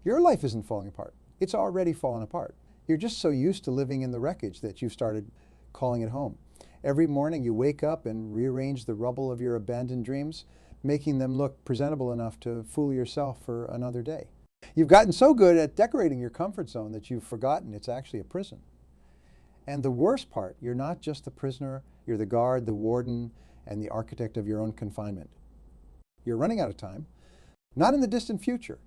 Your life isn't falling apart. It's already fallen apart. You're just so used to living in the wreckage that you've started calling it home. Every morning you wake up and rearrange the rubble of your abandoned dreams, making them look presentable enough to fool yourself for another day. You've gotten so good at decorating your comfort zone that you've forgotten it's actually a prison. And the worst part, you're not just the prisoner, you're the guard, the warden, and the architect of your own confinement. You're running out of time, not in the distant future,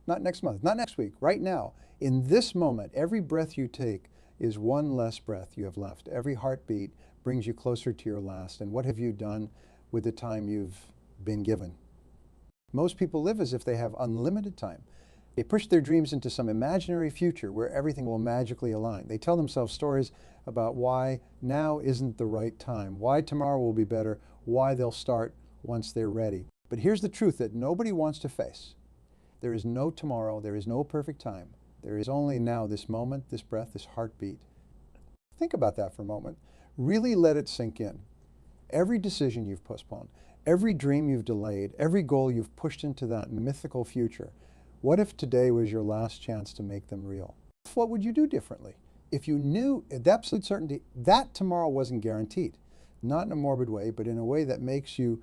not next month, not next week, right now. In this moment, every breath you take is one less breath you have left. Every heartbeat brings you closer to your last. And what have you done with the time you've been given? Most people live as if they have unlimited time. They push their dreams into some imaginary future where everything will magically align. They tell themselves stories about why now isn't the right time, why tomorrow will be better, why they'll start once they're ready. But here's the truth that nobody wants to face. There is no tomorrow, there is no perfect time. There is only now, this moment, this breath, this heartbeat. Think about that for a moment. Really let it sink in. Every decision you've postponed, every dream you've delayed, every goal you've pushed into that mythical future, what if today was your last chance to make them real? What would you do differently if you knew with absolute certainty that tomorrow wasn't guaranteed? Not in a morbid way, but in a way that makes you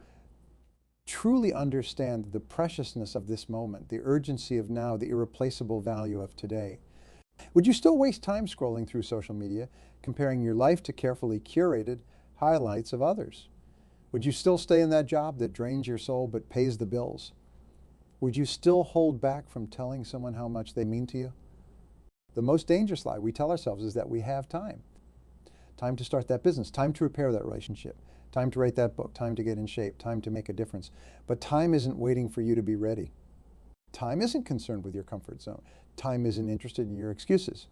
truly understand the preciousness of this moment, the urgency of now, the irreplaceable value of today. Would you still waste time scrolling through social media, comparing your life to carefully curated highlights of others? Would you still stay in that job that drains your soul but pays the bills? Would you still hold back from telling someone how much they mean to you? The most dangerous lie we tell ourselves is that we have time. Time to start that business, time to repair that relationship, time to write that book, time to get in shape, time to make a difference. But time isn't waiting for you to be ready. Time isn't concerned with your comfort zone. Time isn't interested in your excuses.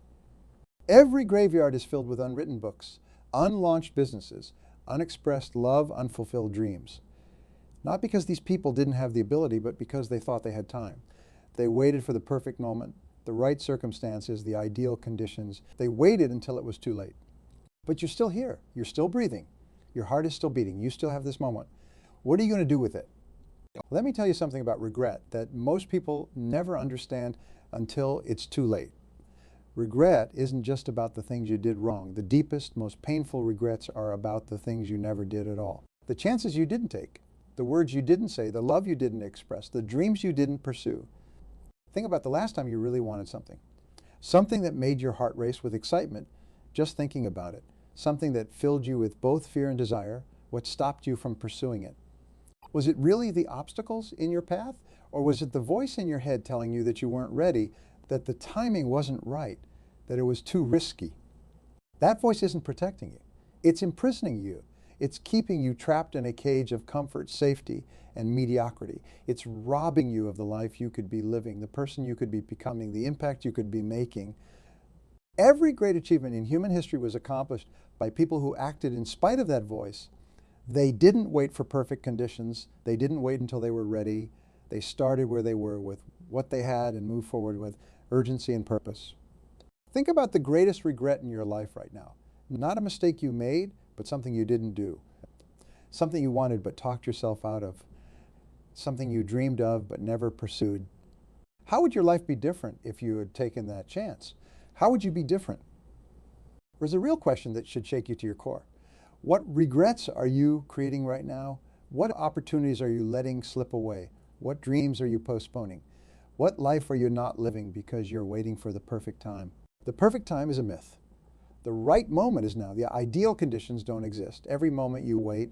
Every graveyard is filled with unwritten books, unlaunched businesses, unexpressed love, unfulfilled dreams. Not because these people didn't have the ability, but because they thought they had time. They waited for the perfect moment, the right circumstances, the ideal conditions. They waited until it was too late. But you're still here. You're still breathing. Your heart is still beating. You still have this moment. What are you going to do with it? Let me tell you something about regret that most people never understand until it's too late. Regret isn't just about the things you did wrong. The deepest, most painful regrets are about the things you never did at all. The chances you didn't take, the words you didn't say, the love you didn't express, the dreams you didn't pursue. Think about the last time you really wanted something. Something that made your heart race with excitement just thinking about it. Something that filled you with both fear and desire. What stopped you from pursuing it? Was it really the obstacles in your path? Or was it the voice in your head telling you that you weren't ready, that the timing wasn't right, that it was too risky? That voice isn't protecting you. It's imprisoning you. It's keeping you trapped in a cage of comfort, safety, and mediocrity. It's robbing you of the life you could be living, the person you could be becoming, the impact you could be making. Every great achievement in human history was accomplished by people who acted in spite of that voice. They didn't wait for perfect conditions. They didn't wait until they were ready. They started where they were with what they had and moved forward with urgency and purpose. Think about the greatest regret in your life right now. Not a mistake you made, but something you didn't do. Something you wanted but talked yourself out of. Something you dreamed of but never pursued. How would your life be different if you had taken that chance? How would you be different? There's a real question that should shake you to your core. What regrets are you creating right now? What opportunities are you letting slip away? What dreams are you postponing? What life are you not living because you're waiting for the perfect time? The perfect time is a myth. The right moment is now. The ideal conditions don't exist. Every moment you wait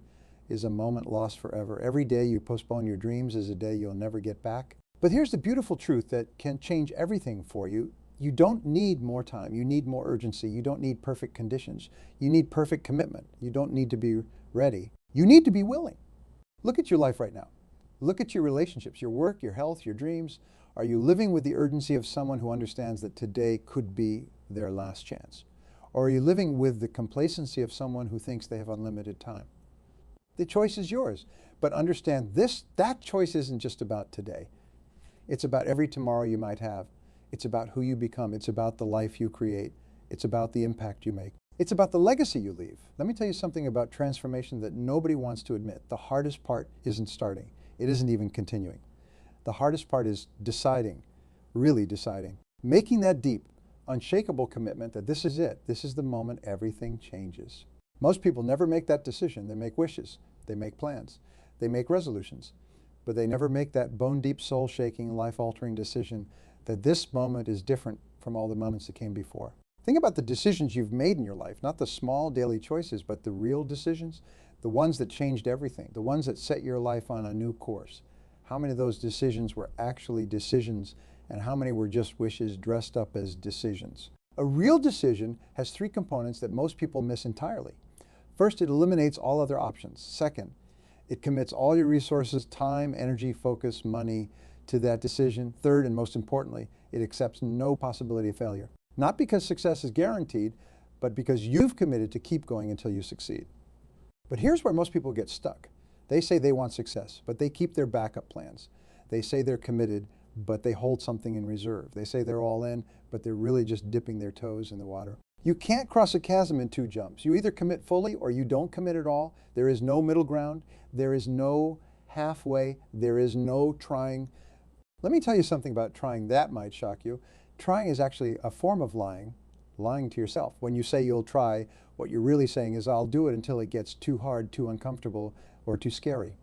is a moment lost forever. Every day you postpone your dreams is a day you'll never get back. But here's the beautiful truth that can change everything for you. You don't need more time. You need more urgency. You don't need perfect conditions. You need perfect commitment. You don't need to be ready. You need to be willing. Look at your life right now. Look at your relationships, your work, your health, your dreams. Are you living with the urgency of someone who understands that today could be their last chance? Or are you living with the complacency of someone who thinks they have unlimited time? The choice is yours. But understand that choice isn't just about today. It's about every tomorrow you might have. It's about who you become. It's about the life you create. It's about the impact you make. It's about the legacy you leave. Let me tell you something about transformation that nobody wants to admit. The hardest part isn't starting. It isn't even continuing. The hardest part is deciding really deciding. Making that deep, unshakable commitment that this is it. This is the moment everything changes. Most people never make that decision. They make wishes. They make plans. They make resolutions. But they never make that bone-deep, soul-shaking, life-altering decision that this moment is different from all the moments that came before. Think about the decisions you've made in your life, not the small daily choices, but the real decisions, the ones that changed everything, the ones that set your life on a new course. How many of those decisions were actually decisions, and how many were just wishes dressed up as decisions? A real decision has three components that most people miss entirely. First, it eliminates all other options. Second, it commits all your resources, time, energy, focus, money to that decision. Third, and most importantly, it accepts no possibility of failure. Not because success is guaranteed, but because you've committed to keep going until you succeed. But here's where most people get stuck. They say they want success, but they keep their backup plans. They say they're committed, but they hold something in reserve. They say they're all in, but they're really just dipping their toes in the water. You can't cross a chasm in two jumps. You either commit fully or you don't commit at all. There is no middle ground. There is no halfway. There is no trying. Let me tell you something about trying that might shock you. Trying is actually a form of lying to yourself. When you say you'll try, what you're really saying is I'll do it until it gets too hard, too uncomfortable, or too scary.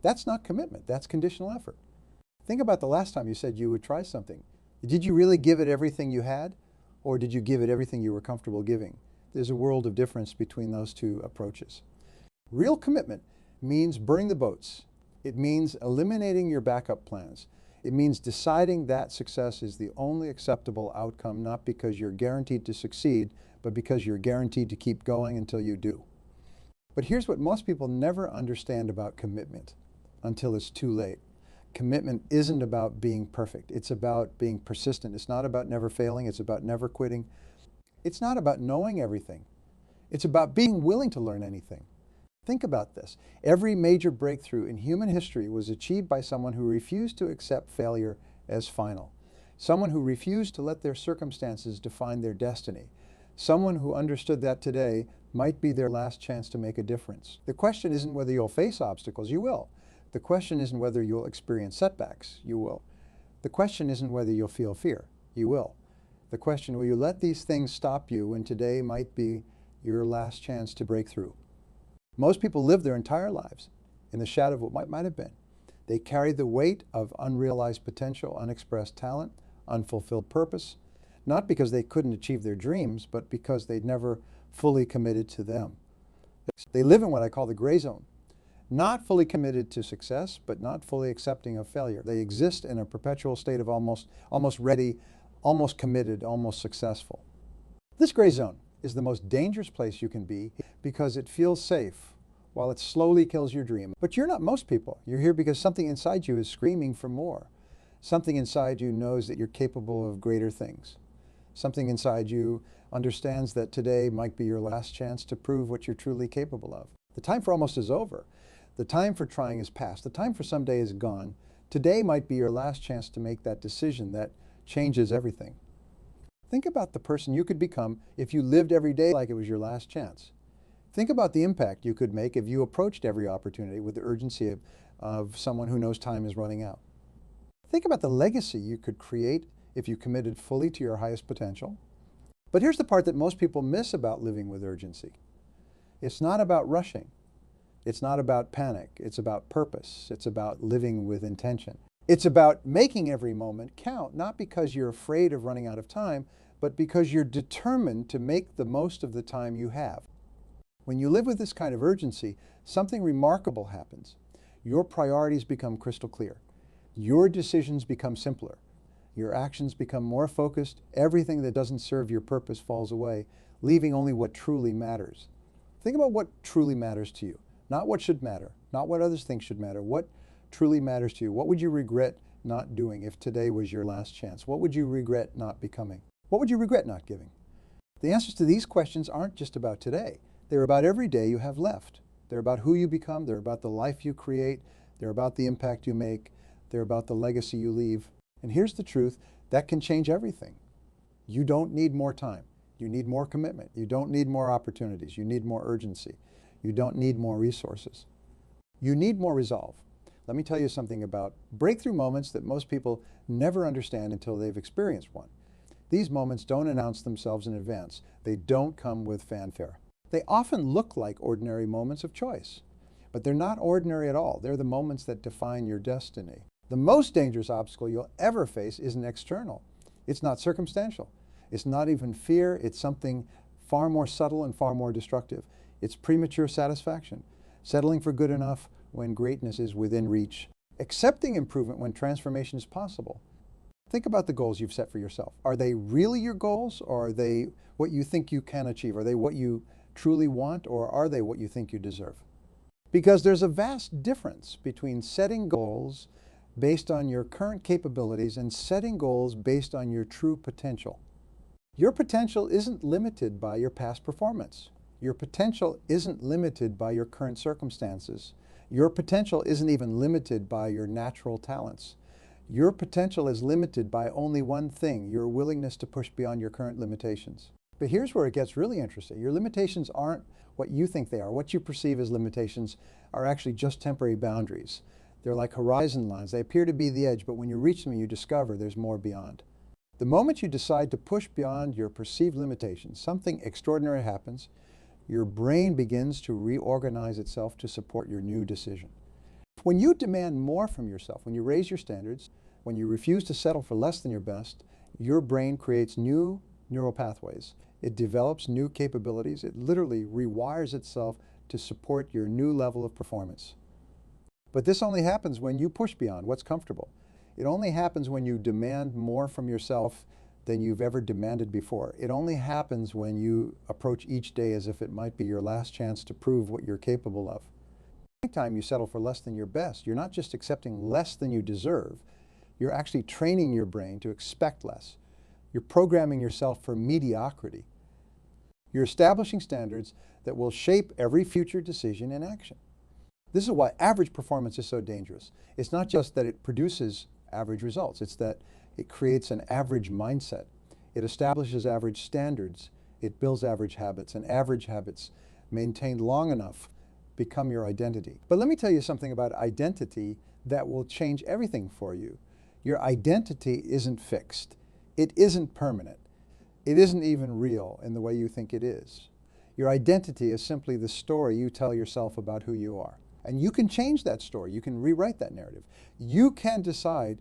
That's not commitment. That's conditional effort. Think about the last time you said you would try something. Did you really give it everything you had? Or did you give it everything you were comfortable giving? There's a world of difference between those two approaches. Real commitment means burning the boats. It means eliminating your backup plans. It means deciding that success is the only acceptable outcome, not because you're guaranteed to succeed, but because you're guaranteed to keep going until you do. But here's what most people never understand about commitment until it's too late. Commitment isn't about being perfect. It's about being persistent. It's not about never failing. It's about never quitting. It's not about knowing everything. It's about being willing to learn anything. Think about this. Every major breakthrough in human history was achieved by someone who refused to accept failure as final. Someone who refused to let their circumstances define their destiny. Someone who understood that today might be their last chance to make a difference. The question isn't whether you'll face obstacles. You will. The question isn't whether you'll experience setbacks. You will. The question isn't whether you'll feel fear. You will. The question, will you let these things stop you when today might be your last chance to break through? Most people live their entire lives in the shadow of what might have been. They carry the weight of unrealized potential, unexpressed talent, unfulfilled purpose, not because they couldn't achieve their dreams, but because they'd never fully committed to them. They live in what I call the gray zone. Not fully committed to success, but not fully accepting of failure. They exist in a perpetual state of almost ready, almost committed, almost successful. This gray zone is the most dangerous place you can be because it feels safe while it slowly kills your dream. But you're not most people. You're here because something inside you is screaming for more. Something inside you knows that you're capable of greater things. Something inside you understands that today might be your last chance to prove what you're truly capable of. The time for almost is over. The time for trying is past. The time for someday is gone. Today might be your last chance to make that decision that changes everything. Think about the person you could become if you lived every day like it was your last chance. Think about the impact you could make if you approached every opportunity with the urgency of someone who knows time is running out. Think about the legacy you could create if you committed fully to your highest potential. But here's the part that most people miss about living with urgency. It's not about rushing. It's not about panic. It's about purpose. It's about living with intention. It's about making every moment count, not because you're afraid of running out of time, but because you're determined to make the most of the time you have. When you live with this kind of urgency, something remarkable happens. Your priorities become crystal clear. Your decisions become simpler. Your actions become more focused. Everything that doesn't serve your purpose falls away, leaving only what truly matters. Think about what truly matters to you. Not what should matter, not what others think should matter. What truly matters to you? What would you regret not doing if today was your last chance? What would you regret not becoming? What would you regret not giving? The answers to these questions aren't just about today. They're about every day you have left. They're about who you become. They're about the life you create. They're about the impact you make. They're about the legacy you leave. And here's the truth, that can change everything. You don't need more time. You need more commitment. You don't need more opportunities. You need more urgency. You don't need more resources. You need more resolve. Let me tell you something about breakthrough moments that most people never understand until they've experienced one. These moments don't announce themselves in advance. They don't come with fanfare. They often look like ordinary moments of choice, but they're not ordinary at all. They're the moments that define your destiny. The most dangerous obstacle you'll ever face isn't external. It's not circumstantial. It's not even fear. It's something far more subtle and far more destructive. It's premature satisfaction, settling for good enough when greatness is within reach, accepting improvement when transformation is possible. Think about the goals you've set for yourself. Are they really your goals, or are they what you think you can achieve? Are they what you truly want, or are they what you think you deserve? Because there's a vast difference between setting goals based on your current capabilities and setting goals based on your true potential. Your potential isn't limited by your past performance. Your potential isn't limited by your current circumstances. Your potential isn't even limited by your natural talents. Your potential is limited by only one thing: your willingness to push beyond your current limitations. But here's where it gets really interesting. Your limitations aren't what you think they are. What you perceive as limitations are actually just temporary boundaries. They're like horizon lines. They appear to be the edge, but when you reach them, you discover there's more beyond. The moment you decide to push beyond your perceived limitations, something extraordinary happens. Your brain begins to reorganize itself to support your new decision. When you demand more from yourself, when you raise your standards, when you refuse to settle for less than your best, your brain creates new neural pathways. It develops new capabilities. It literally rewires itself to support your new level of performance. But this only happens when you push beyond what's comfortable. It only happens when you demand more from yourself than you've ever demanded before. It only happens when you approach each day as if it might be your last chance to prove what you're capable of. Anytime you settle for less than your best, you're not just accepting less than you deserve, you're actually training your brain to expect less. You're programming yourself for mediocrity. You're establishing standards that will shape every future decision and action. This is why average performance is so dangerous. It's not just that it produces average results, it's that it creates an average mindset. It establishes average standards. It builds average habits, and average habits maintained long enough become your identity. But let me tell you something about identity that will change everything for you. Your identity isn't fixed. It isn't permanent. It isn't even real in the way you think it is. Your identity is simply the story you tell yourself about who you are. And you can change that story. You can rewrite that narrative. You can decide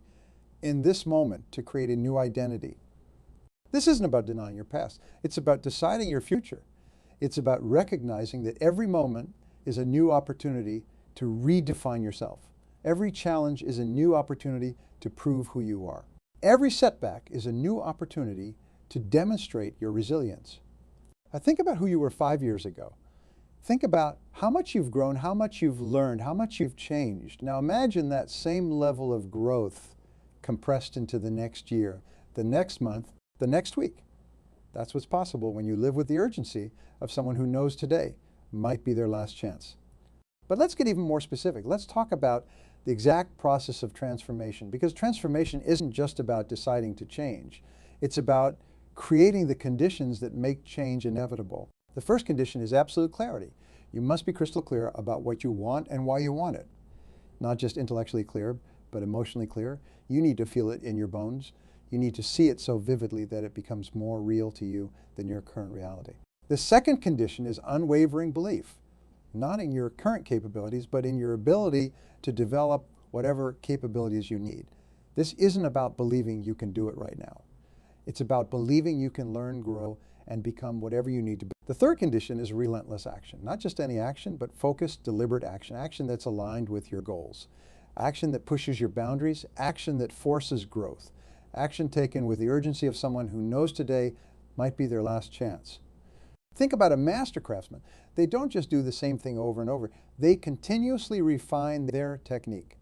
in this moment to create a new identity. This isn't about denying your past. It's about deciding your future. It's about recognizing that every moment is a new opportunity to redefine yourself. Every challenge is a new opportunity to prove who you are. Every setback is a new opportunity to demonstrate your resilience. Now think about who you were 5 years ago. Think about how much you've grown, how much you've learned, how much you've changed. Now imagine that same level of growth compressed into the next year, the next month, the next week. That's what's possible when you live with the urgency of someone who knows today might be their last chance. But let's get even more specific. Let's talk about the exact process of transformation, because transformation isn't just about deciding to change. It's about creating the conditions that make change inevitable. The first condition is absolute clarity. You must be crystal clear about what you want and why you want it. Not just intellectually clear, but emotionally clear. You need to feel it in your bones. You need to see it so vividly that it becomes more real to you than your current reality. The second condition is unwavering belief, not in your current capabilities, but in your ability to develop whatever capabilities you need. This isn't about believing you can do it right now. It's about believing you can learn, grow, and become whatever you need to be. The third condition is relentless action. Not just any action, but focused, deliberate action. Action that's aligned with your goals. Action that pushes your boundaries. Action that forces growth. Action taken with the urgency of someone who knows today might be their last chance. Think about a master craftsman. They don't just do the same thing over and over. They continuously refine their technique.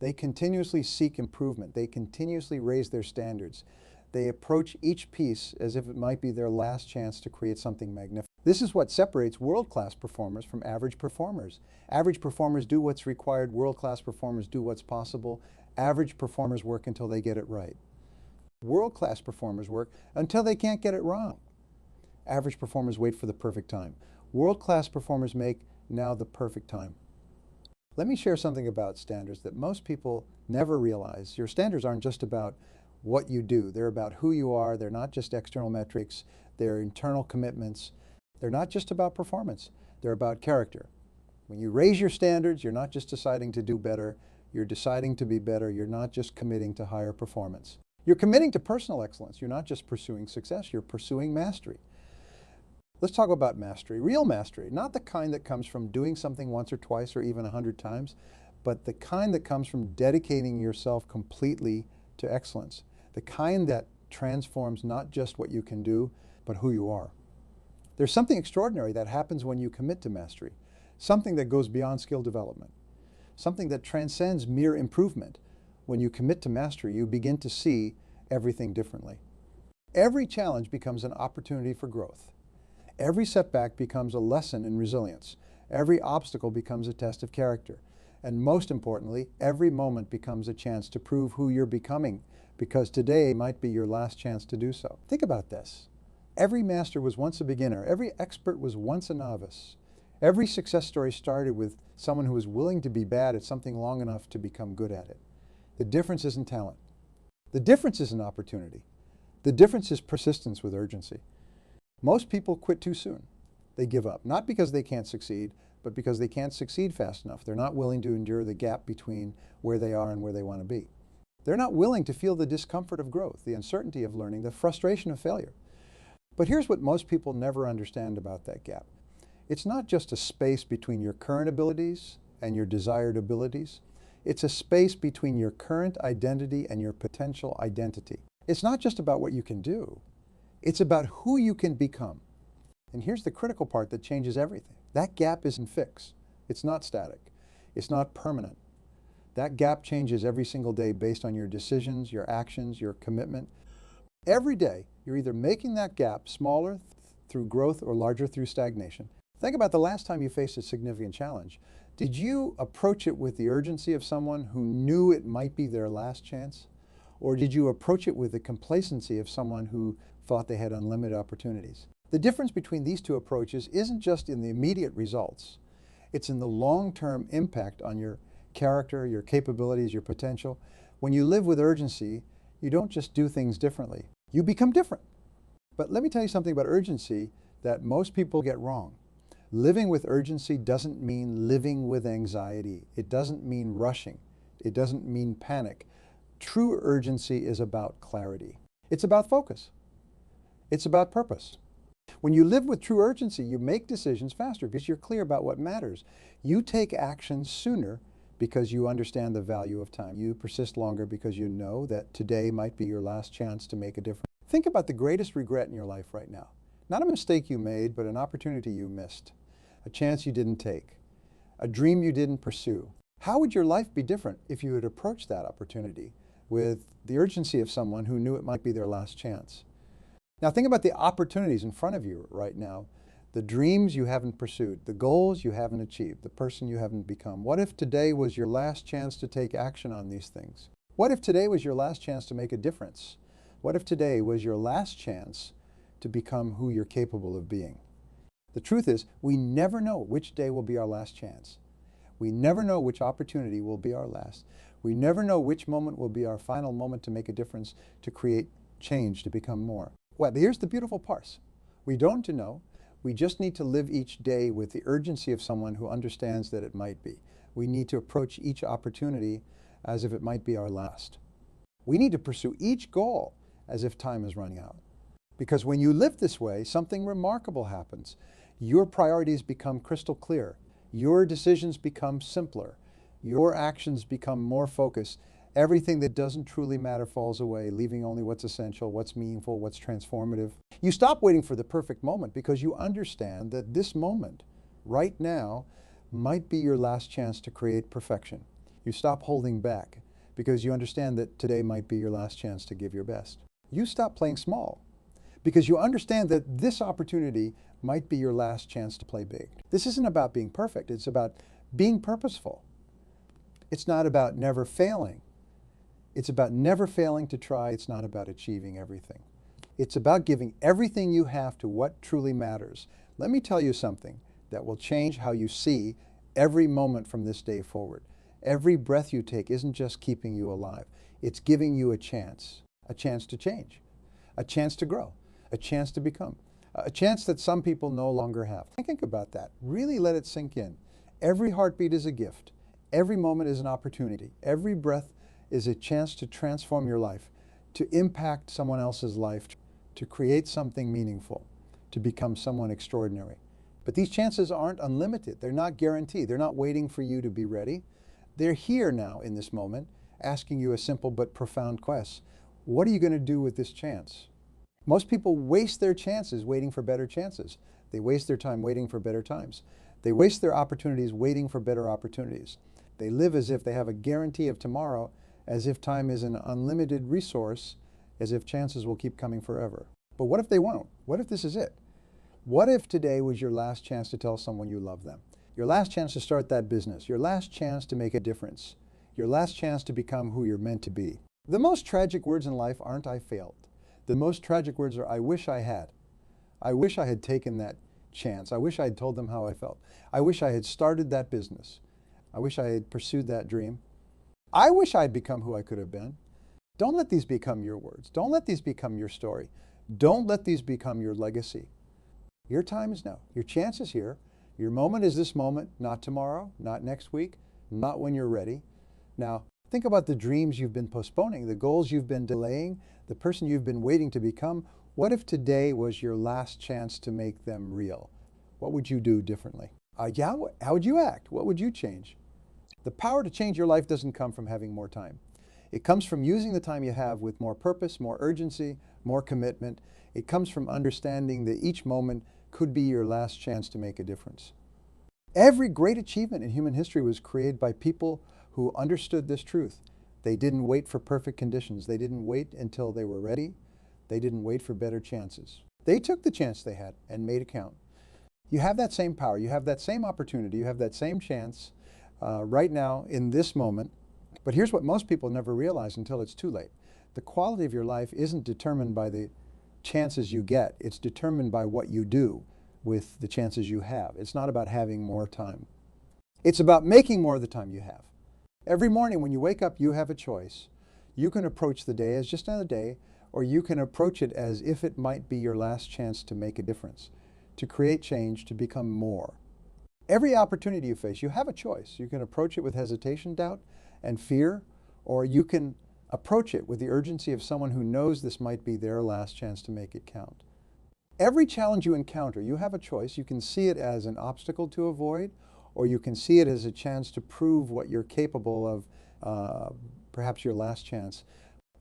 They continuously seek improvement. They continuously raise their standards. They approach each piece as if it might be their last chance to create something magnificent. This is what separates world-class performers from average performers. Average performers do what's required. World-class performers do what's possible. Average performers work until they get it right. World-class performers work until they can't get it wrong. Average performers wait for the perfect time. World-class performers make now the perfect time. Let me share something about standards that most people never realize. Your standards aren't just about what you do. They're about who you are. They're not just external metrics. They're internal commitments. They're not just about performance. They're about character. When you raise your standards, you're not just deciding to do better. You're deciding to be better. You're not just committing to higher performance. You're committing to personal excellence. You're not just pursuing success. You're pursuing mastery. Let's talk about mastery. Real mastery, not the kind that comes from doing something once or twice or even 100 times, but the kind that comes from dedicating yourself completely to excellence. The kind that transforms not just what you can do, but who you are. There's something extraordinary that happens when you commit to mastery, something that goes beyond skill development, something that transcends mere improvement. When you commit to mastery, you begin to see everything differently. Every challenge becomes an opportunity for growth. Every setback becomes a lesson in resilience. Every obstacle becomes a test of character. And most importantly, every moment becomes a chance to prove who you're becoming, because today might be your last chance to do so. Think about this. Every master was once a beginner. Every expert was once a novice. Every success story started with someone who was willing to be bad at something long enough to become good at it. The difference isn't talent. The difference isn't opportunity. The difference is persistence with urgency. Most people quit too soon. They give up, not because they can't succeed, but because they can't succeed fast enough. They're not willing to endure the gap between where they are and where they want to be. They're not willing to feel the discomfort of growth, the uncertainty of learning, the frustration of failure. But here's what most people never understand about that gap. It's not just a space between your current abilities and your desired abilities. It's a space between your current identity and your potential identity. It's not just about what you can do. It's about who you can become. And here's the critical part that changes everything. That gap isn't fixed. It's not static. It's not permanent. That gap changes every single day based on your decisions, your actions, your commitment. Every day, you're either making that gap smaller through growth or larger through stagnation. Think about the last time you faced a significant challenge. Did you approach it with the urgency of someone who knew it might be their last chance? Or did you approach it with the complacency of someone who thought they had unlimited opportunities? The difference between these two approaches isn't just in the immediate results. It's in the long-term impact on your character, your capabilities, your potential. When you live with urgency, you don't just do things differently. You become different. But let me tell you something about urgency that most people get wrong. Living with urgency doesn't mean living with anxiety. It doesn't mean rushing. It doesn't mean panic. True urgency is about clarity. It's about focus. It's about purpose. When you live with true urgency, you make decisions faster because you're clear about what matters. You take action sooner because you understand the value of time. You persist longer because you know that today might be your last chance to make a difference. Think about the greatest regret in your life right now. Not a mistake you made, but an opportunity you missed. A chance you didn't take. A dream you didn't pursue. How would your life be different if you had approached that opportunity with the urgency of someone who knew it might be their last chance? Now think about the opportunities in front of you right now, the dreams you haven't pursued, the goals you haven't achieved, the person you haven't become. What if today was your last chance to take action on these things? What if today was your last chance to make a difference? What if today was your last chance to become who you're capable of being? The truth is, we never know which day will be our last chance. We never know which opportunity will be our last. We never know which moment will be our final moment to make a difference, to create change, to become more. Well, here's the beautiful part. We don't know. We just need to live each day with the urgency of someone who understands that it might be. We need to approach each opportunity as if it might be our last. We need to pursue each goal as if time is running out. Because when you live this way, something remarkable happens. Your priorities become crystal clear. Your decisions become simpler. Your actions become more focused. Everything that doesn't truly matter falls away, leaving only what's essential, what's meaningful, what's transformative. You stop waiting for the perfect moment because you understand that this moment, right now, might be your last chance to create perfection. You stop holding back because you understand that today might be your last chance to give your best. You stop playing small because you understand that this opportunity might be your last chance to play big. This isn't about being perfect. It's about being purposeful. It's not about never failing. It's about never failing to try. It's not about achieving everything. It's about giving everything you have to what truly matters. Let me tell you something that will change how you see every moment from this day forward. Every breath you take isn't just keeping you alive. It's giving you a chance to change, a chance to grow, a chance to become, a chance that some people no longer have. Think about that. Really let it sink in. Every heartbeat is a gift. Every moment is an opportunity. Every breath is a chance to transform your life, to impact someone else's life, to create something meaningful, to become someone extraordinary. But these chances aren't unlimited. They're not guaranteed. They're not waiting for you to be ready. They're here now in this moment, asking you a simple but profound quest. What are you going to do with this chance? Most people waste their chances waiting for better chances. They waste their time waiting for better times. They waste their opportunities waiting for better opportunities. They live as if they have a guarantee of tomorrow, as if time is an unlimited resource, as if chances will keep coming forever. But what if they won't? What if this is it? What if today was your last chance to tell someone you love them? Your last chance to start that business, your last chance to make a difference, your last chance to become who you're meant to be. The most tragic words in life aren't "I failed." The most tragic words are "I wish I had." I wish I had taken that chance. I wish I had told them how I felt. I wish I had started that business. I wish I had pursued that dream. I wish I'd become who I could have been. Don't let these become your words. Don't let these become your story. Don't let these become your legacy. Your time is now. Your chance is here. Your moment is this moment, not tomorrow, not next week, not when you're ready. Now, think about the dreams you've been postponing, the goals you've been delaying, the person you've been waiting to become. What if today was your last chance to make them real? What would you do differently? How would you act? What would you change? The power to change your life doesn't come from having more time. It comes from using the time you have with more purpose, more urgency, more commitment. It comes from understanding that each moment could be your last chance to make a difference. Every great achievement in human history was created by people who understood this truth. They didn't wait for perfect conditions. They didn't wait until they were ready. They didn't wait for better chances. They took the chance they had and made it count. You have that same power. You have that same opportunity. You have that same chance right now in this moment. But here's what most people never realize until it's too late. The quality of your life isn't determined by the chances you get. It's determined by what you do with the chances you have. It's not about having more time. It's about making more of the time you have. Every morning when you wake up, you have a choice. You can approach the day as just another day, or you can approach it as if it might be your last chance to make a difference, to create change, to become more. Every opportunity you face, you have a choice. You can approach it with hesitation, doubt, and fear, or you can approach it with the urgency of someone who knows this might be their last chance to make it count. Every challenge you encounter, you have a choice. You can see it as an obstacle to avoid, or you can see it as a chance to prove what you're capable of, perhaps your last chance.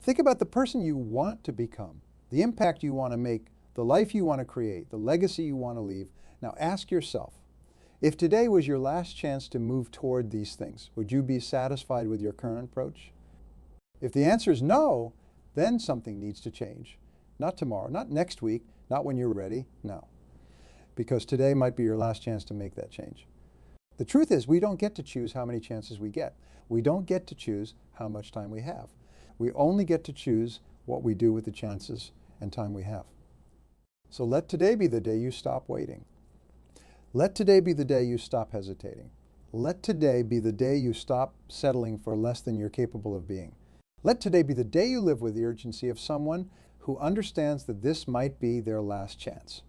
Think about the person you want to become, the impact you want to make, the life you want to create, the legacy you want to leave. Now ask yourself, if today was your last chance to move toward these things, would you be satisfied with your current approach? If the answer is no, then something needs to change. Not tomorrow, not next week, not when you're ready, no. Because today might be your last chance to make that change. The truth is, we don't get to choose how many chances we get. We don't get to choose how much time we have. We only get to choose what we do with the chances and time we have. So let today be the day you stop waiting. Let today be the day you stop hesitating. Let today be the day you stop settling for less than you're capable of being. Let today be the day you live with the urgency of someone who understands that this might be their last chance.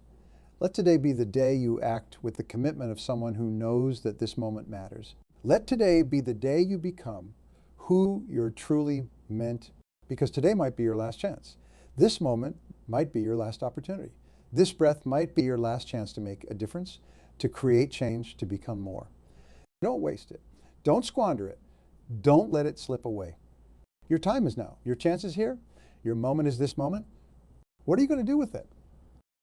Let today be the day you act with the commitment of someone who knows that this moment matters. Let today be the day you become who you're truly meant, because today might be your last chance. This moment might be your last opportunity. This breath might be your last chance to make a difference, to create change, to become more. Don't waste it. Don't squander it. Don't let it slip away. Your time is now. Your chance is here. Your moment is this moment. What are you going to do with it?